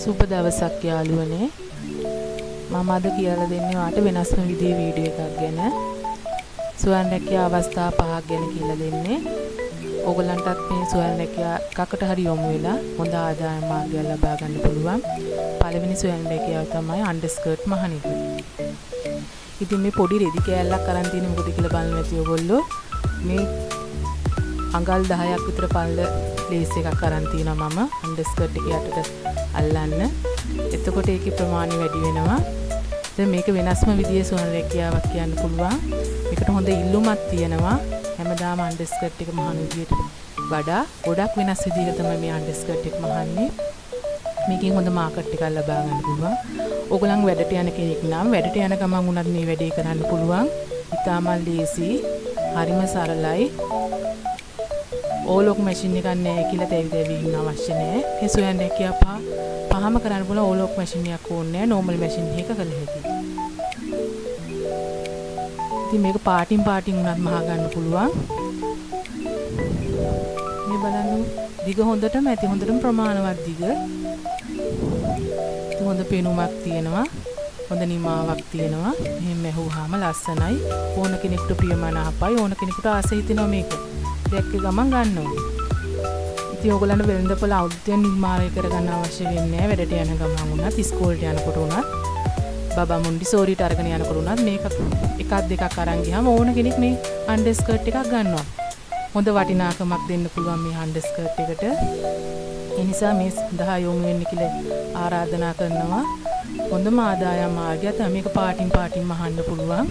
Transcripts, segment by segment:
සුබ දවසක් යාළුවනේ. මම අද කියලා දෙන්නේ වාට වෙනස්ම විදිහේ වීඩියෝ එකක් ගැන. සුවන් රැකියා අවස්ථා 5ක් ගැන කියලා දෙන්නේ. ඕගලන්ටත් මේ සුවන් රැකියා එකකට හරි යොමු වෙලා හොඳ ආදායම් මාර්ගයක් ලබා ගන්න පුළුවන්. පළවෙනි සුවන් රැකියාව තමයි අන්ඩර්ස්කර්ට් මහන එක. ඉතින් මේ පොඩි රෙදි කෑල්ලක් අරන් තියෙන මොකද කියලා බලන්න ඇති ඔයගොල්ලෝ. මේ අඟල් 10ක් විතර පළල ලේස් එකක් අරන් තියෙනවා මම අන්ඩර්ස්කර්ට් එක යටට අල්ලන්න. එතකොට ඒකේ ප්‍රමාණය වැඩි වෙනවා. දැන් මේක වෙනස්ම විදිහේ සුවන් රැකියාවක් කියන්න පුළුවන්. මේකට හොඳ ඉල්ලුමක් තියෙනවා. හැමදාම අන්ඩර්ස්කර්ට් එක මහන විදියට වඩා ගොඩක් වෙනස් විදිහකට තමයි මේ අන්ඩර්ස්කර්ට් එක මහන්නේ. මේකෙන් හොඳ මාකට් එකක් ලබා ගන්න පුළුවන්. ඕගලන් වැඩට යන කෙනෙක් නම් වැඩට යන ගමන් උනත් මේ වැඩේ කරන්න පුළුවන්. ඉතාමත් ලේසි, හරිම සරලයි. ඕලොක් මැෂින් එකක් නැහැ කියලා තේවිදෙවි ඉන්න අවශ්‍ය නැහැ. මේ සොයන්න කියා පහම කරන්න පුළුවන් ඕලොක් මැෂින් එකක් ඕනේ නැහැ. නෝමල් මැෂින් එකක කළ හැකියි. ඉතින් මේක පාටින් උනත් මහා ගන්න පුළුවන්. මේ බලන්න දිග හොඳටම ඇති, හොඳටම ප්‍රමාණවත් දිග. හොඳ පෙනුමක් තියෙනවා. හොඳ නිමාවක් තියෙනවා. මෙහෙම ඇහුවාම ලස්සනයි. ඕන කෙනෙකුට ප්‍රියමනාපයි. ඕන කෙනෙකුට ආස හිතෙනවා මේක. දැක්ක ගමන් ගන්නවා. ඉතින් ඕගොල්ලන්ට වෙළඳපොළ අවුරුද්දෙන් නිර්මාණය කරගන්න අවශ්‍ය වෙන්නේ නැහැ. වැඩට යන ගමන් උනත්, ඉස්කෝලේට යනකොට උනත්, බබා මොන්ඩිසෝරිට අරගෙන යනකොට උනත් මේක එකක් දෙකක් අරන් ගියාම ඕන කෙනෙක් මේ අන්ඩර්ස්කර්ට් එකක් ගන්නවා. හොඳ වටිනාකමක් දෙන්න පුළුවන් මේ අන්ඩර්ස්කර්ට් එකට. ඒ නිසා මේ සඳහා යොමු වෙන්න කියලා ආරාධනා කරනවා. හොඳම ආදායම් මාර්ගය තමයි මේක පාටින් මහන්න පුළුවන්.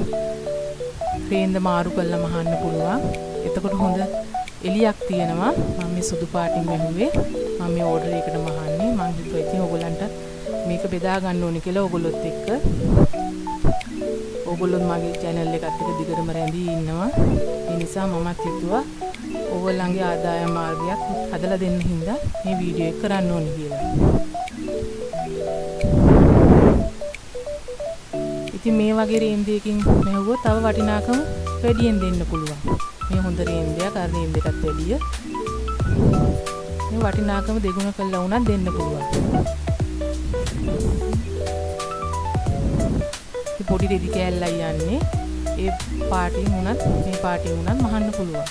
ෆ්‍රේම්ද මාරු කරලා මහන්න පුළුවන්. එතකොට හොඳ එලියක් තියෙනවා. මම මේ සුදු පාටින් වැහුවේ. මම මේ ඕඩර් එකකට මහන්නේ. මම හිතුවා ඉතින් ඕගොල්ලන්ට මේක බෙදා ගන්න ඕනේ කියලා ඕගොල්ලොත් එක්ක. ඕගොල්ලොත් මගේ channel එකත් එක්ක දිගටම රැඳී ඉන්නවා. ඒ නිසා මමත් හිතුවා ඕගොල්ලන්ගේ ආදායම් මාර්ගයක් හදලා දෙන්න හින්දා මේ වීඩියෝ එක කරන්න ඕනේ කියලා. ඉතින් මේ වගේ රේන්දයකින් මෙහුවොත් තව වටිනාකම වැඩියෙන් දෙන්න පුළුවන්. මේ හොඳ රේන්දයක් අර රේන්දයටත් වැඩිය. මේ වටිනාකම දෙගුණ කළා වුණත් දෙන්න පුළුවන්. මේ පොඩි රෙදි කෑල්ලයි යන්නේ. ඒ පාටින් උනත් මේ පාටින් උනත් මහන්න පුළුවන්.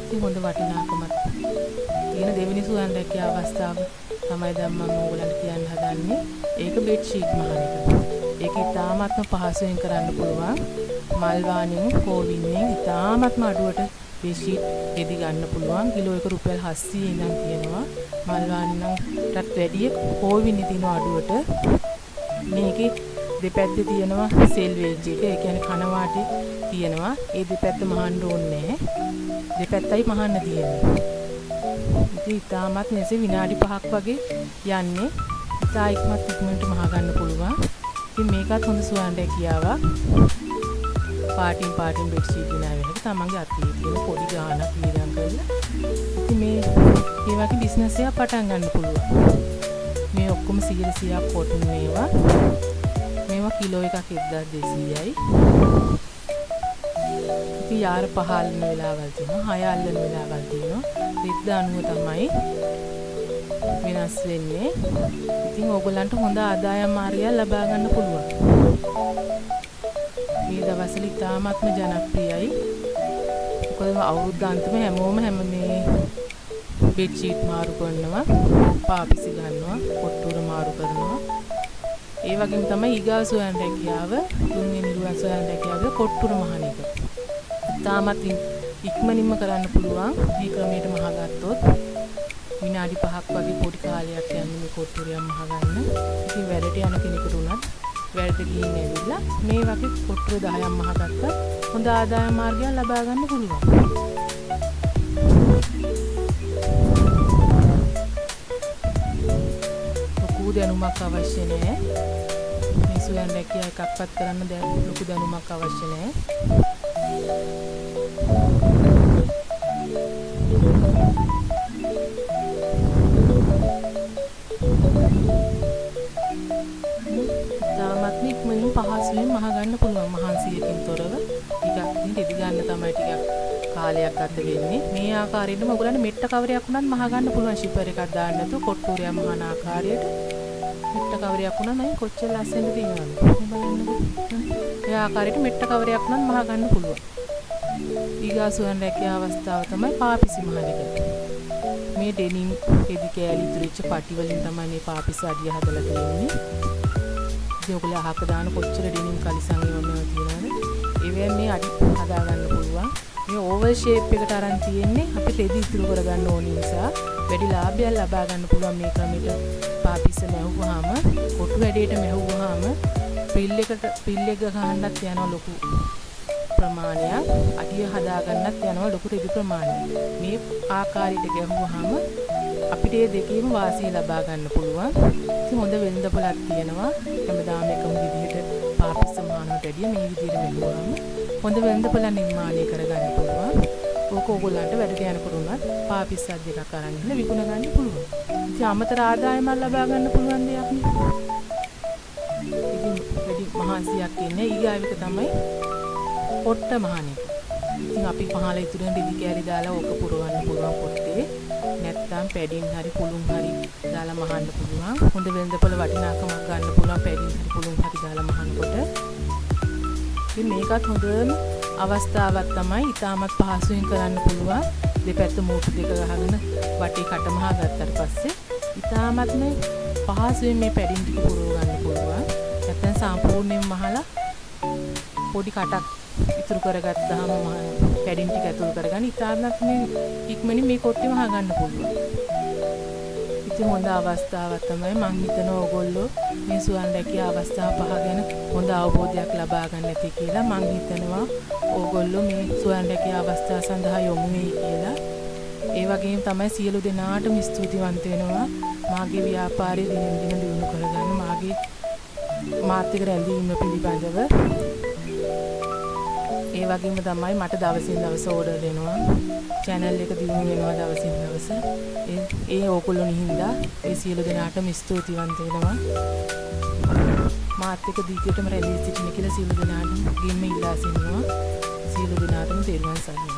ඉතින් හොඳ වටිනාකමක් තියෙන දෙවෙනි සුවන් රැකියා අවස්ථාව තමයි දැන් මම ඕගොල්ලන්ට කියන්න හදන්නේ. ඒක බෙඩ් ෂීට් මහන එක. ඒක ඉතාමත්ම පහසුවෙන් කරන්න පුළුවන්. මල් වාණින් කෝවින්ෙන් ඉතාමත්ම අඩුවට බෙඩ් ෂීට් ගෙඩි ගන්න පුළුවන්. කිලෝ එක රුපියල් 700 ඉඳන් තියෙනවා. මල් වාණින්ටත් වැඩිය කෝවින්ේ තියෙන අඩුවට. මේකේ දෙපැත්තේ තියෙනවා සෙල්වේජ් එක. ඒ කියන්නේ කනවාටි තියෙනවා. ඒ දෙපැත්ත මහන්න ඕනේ නැහැ. දෙපැත්තයි මහන්න තියෙන්නේ. ඉතින් ඉතාමත් මෙසේ විනාඩි 5ක් වගේ යන්නේ. ඉතා ඉක්මනට මහ ගන්න පුළුවන්. ඉතින් මේකත් හොඳ සුවන් රැකියාවක්. පාටින් බෙඩ් ෂීට් විනා වෙන එක තමන්ගේ අතේ තියෙන පොඩි ගාණක් වියදම් කරලා. ඉතින් මේ වගේ බිස්නස් එකක් පටන් ගන්න පුළුවන්. මේ ඔක්කොම 100ක් කොටුන් මේවා කිලෝ එකක් 1200යි. ඉතින් යාර 5 අල්ලන වෙලාවල් තියෙනවා, 6 අල්ලන වෙලාවල් තියෙනවා. රිද්ද අනුව තමයි වෙනස් වෙන්නේ. ඉතින් ඕගොල්ලන්ට හොඳ ආදායම් මාර්ගයක් ලබා ගන්න පුළුවන්. මේ දවස්වල ඉතාමත්ම ජනප්‍රියයි. මොකද අවුරුද්ද අන්තිම හැමෝම මේ බෙඩ් ෂීට් මාරු කරනවා, පාපිසි ගන්නවා, කොට්ටුර මාරු කරනවා. ඒ වගේම තමයි ඊගා සොයන් රැකියාව, තුන්වෙනි සොයන් රැකියාව කොට්ටුර මහන එක. ඉතාමත් ඉක්මනින්ම කරන්න පුළුවන්. මේ ක්‍රමයට මහගත්තොත් විනාඩි 5ක් වගේ පොඩි කාලයක් යන්නේ මේ කොට්ටුරියක් මහගන්න. ඉතින් වැඩට යන කෙනෙකුට උනත් වැඩට ගිහින් ඇවිල්ලා මේ වගේ කොට්ටුර 10ක් මහගත්තත් හොඳ ආදායම් මාර්ගයක් ලබා ගන්න පුළුවන්. ලොකු දැනුමක් අවශ්‍ය නැහැ. මේ සුවන් රැකියා එකක්වත් කරන්න ලොකු දැනුමක් අවශ්‍ය නැහැ. තාමත් ඉක්මනින් පහසුවෙන් මහ ගන්න පුළුවන්. මහන්සියකින් තොරව ටිකක් රෙදි ගන්න තමයි ටිකක් කාලයක් ගත වෙන්නේ. මේ ආකාරයෙන්ම ඔයගොල්ලන්ට මෙට්ට කවරයක් උනත් මහ ගන්න පුළුවන් ෂිපර් එකක් දාන්න නැතුව කොට්ටෝරයක් මහන ආකාරයට මෙට්ට කවරයක් උනත් මම කොච්චර ලස්සනද තියෙනවද බලන්නකෝ. ඒ ආකාරයට මෙට්ට කවරයක් උනත් මහ ගන්න පුළුවන්. ඊගාසුවන් රැකියා අවස්ථාව තමයි පාපිසි මහන එක. මේ ඩෙනිම් එදි කෑලි ඉතුරුච්ච පටි වලින් තමයි මේ පාපිසි අඩිය හදලා තියෙන්නේ. ඉතින් ඔයගොල්ලෝ අහක දාන කොච්චර ඩෙනිම් කලිසම් ඒවා තියෙනවද? ඒවෙන් මේ අඩි හදා ගන්න පුළුවන්. මේ ඕවල් ෂේප් එකට අරන් තියෙන්නේ අපි රෙදි ඉතුරු කරගන්න ඕන නිසා වැඩි ලාභයක් ලබා ගන්න පුළුවන් මේ ක්‍රමෙට. පාපිසි මැහුවාම කොටු වැඩේට මැහුවාම පිල් එක ගහන්නත් යනවා ලොකු ප්‍රමාණයක්. අඩිය හදා ගන්නත් යනවා ලොකු රෙදි ප්‍රමාණයක්. මේ ආකාරයට ගැහුවාම අපිට මේ දෙකේම වාසිය ලබා ගන්න පුළුවන්. ඉතින් හොඳ වෙළඳපොළක් තියෙනවා. හැමදාම එකම විදිහට පාපිසි මහනකට වැඩිය මේ විදිහට මෙහුවාම හොඳ වෙළඳපොළ නිර්මාණය කරගන්න පුළුවන්. ඕක ඕගොල්ලන්ට වැඩට යනකොට උනත් පාපිස්සක් දෙකක් අරන් ඉන්න විකුණ ගන්න පුළුවන්. ඉතින් අමතර ආදායමක් ලබා ගන්න පුළුවන් දෙයක් නේ. ඉතින් වැඩි මහන්සියක් ඉන්නේ ඊගාවික තමයි පොට්ට මහණෙක්. ඉතින් අපි පහල ඉතුරුන රෙදි කෑලි දාලා ඕක පුරවන්න පුළුවන් පොට්ටේ. නැත්තම් පැඩින් හරි පුළුන් හරි දාලා මහන්න පුළුවන්. හොඳ වෙළඳපොළ වටිනාකමක් ගන්න පුළුවන් පැඩින් හරි පුළුන් හරි දාලා මහනකොට. ඉතින් මේකත් හොඳම අවස්ථාවක් තමයි. ඊටමත් පහසුවෙන් කරන්න පුළුවන්. දෙපැත්ත මූටු දෙක ගහගෙන වටේ කටමහා ගත්තට පස්සේ ඊටමත්ම පහසුවෙන් මේ පැඩින් ටික පුරව ගන්න පුළුවන්. නැත්තම් සම්පූර්ණයෙන්ම මහලා පොඩි කටක් ඉතුරු කරගත්තාම පැඩින් ටික ඇතුල් කරගන්න ඊටමත් මේ ඉක්මනින් මේ කොට්ටේ මහා ගන්න පුළුවන්. ඉතින් හොඳ අවස්ථාවක් තමයි. මං හිතනවා ඕගොල්ලෝ මේ සුවන් රැකියා අවස්ථා පහ ගැන හොඳ අවබෝධයක් ලබා ගන්න ඇති කියලා. මං හිතනවා ඕගොල්ලෝ මේ සුවන් රැකියා අවස්ථා සඳහා යොමු වෙයි කියලා. ඒ වගේම තමයි සියලු දෙනාටම ස්තුතිවන්ත වෙනවා. මාගේ ව්‍යාපාරය දිනෙන් දින දියුණු කරගන්න මාගේ මාත් එක්ක රැඳීම පිළිබඳව. ඒ වගේම තමයි මට දවසින් දවස ඕඩර් දෙනවා. channel එක දියුණු වෙනවා දවසින් දවස. ඒ ඕගොල්ලෝනි හින්දා ඒ සියලු දෙනාටම ස්තුතිවන්ත වෙනවා. මාත් එක්ක දිගටම රැඳී සිටින්න කියලා සියලු දෙනාටම ගෙම්ම ඉල්ලා සිටිනවා. සියලු දෙනාටම තෙරුවන් සරණයි.